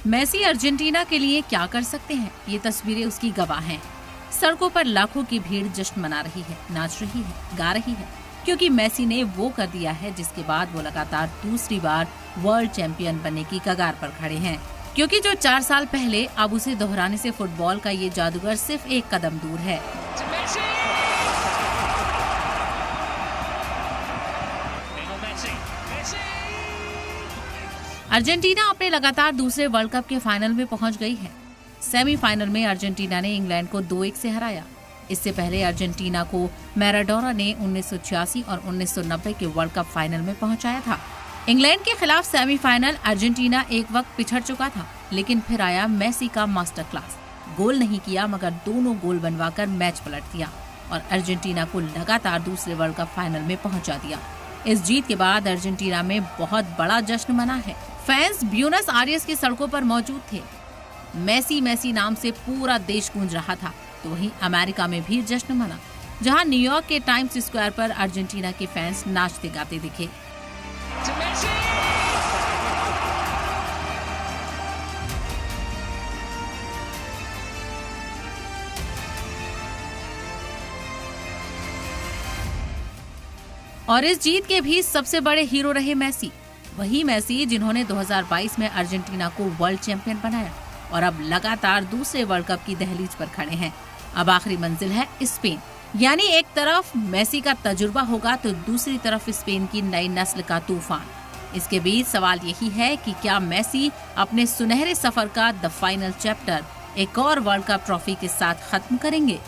Messi Argentina के लिए क्या कर सकते हैं, ये तस्वीरें उसकी गवाह हैं। सड़कों पर लाखों की भीड़ जश्न मना रही है, नाच रही है, गा रही है, क्योंकि मेसी ने वो कर दिया है जिसके बाद वो लगातार दूसरी बार वर्ल्ड चैंपियन बनने की कगार पर खड़े हैं। क्योंकि जो 4 साल पहले, अब उसे दोहराने से फुटबॉल का ये जादूगर सिर्फ एक कदम दूर है। अर्जेंटीना अपने लगातार दूसरे वर्ल्ड कप के फाइनल में पहुंच गई है। सेमीफाइनल में अर्जेंटीना ने इंग्लैंड को 2-1 से हराया। इससे पहले अर्जेंटीना को मैराडोना ने 1986 और 1990 के वर्ल्ड कप फाइनल में पहुंचाया था। इंग्लैंड के खिलाफ सेमीफाइनल अर्जेंटीना एक वक्त पिछड़ चुका था, लेकिन फिर आया मेसी का मास्टर क्लास। गोल नहीं किया, मगर दोनों गोल बनवाकर मैच पलट दिया और अर्जेंटीना को लगातार दूसरे वर्ल्ड कप फाइनल में पहुंचा दिया। इस जीत के बाद अर्जेंटीना में बहुत बड़ा जश्न मना है। फैंस ब्यूनस आयर्स की सड़कों पर मौजूद थे। मेसी मेसी नाम से पूरा देश गूंज रहा था। तो वहीं अमेरिका में भी जश्न मना, जहां न्यूयॉर्क के टाइम्स स्क्वायर पर अर्जेंटीना के फैंस नाचते गाते दिखे। और इस जीत के भी सबसे बड़े हीरो रहे मेसी। वही मेसी जिन्होंने 2022 में अर्जेंटीना को वर्ल्ड चैंपियन बनाया और अब लगातार दूसरे वर्ल्ड कप की दहलीज पर खड़े हैं। अब आखिरी मंजिल है स्पेन। यानी एक तरफ मेसी का तजुर्बा होगा तो दूसरी तरफ स्पेन की नई नस्ल का तूफान। इसके बीच सवाल यही है कि क्या मेसी अपने सुनहरे सफर का द फाइनल चैप्टर एक और वर्ल्ड कप ट्रॉफी के साथ खत्म करेंगे।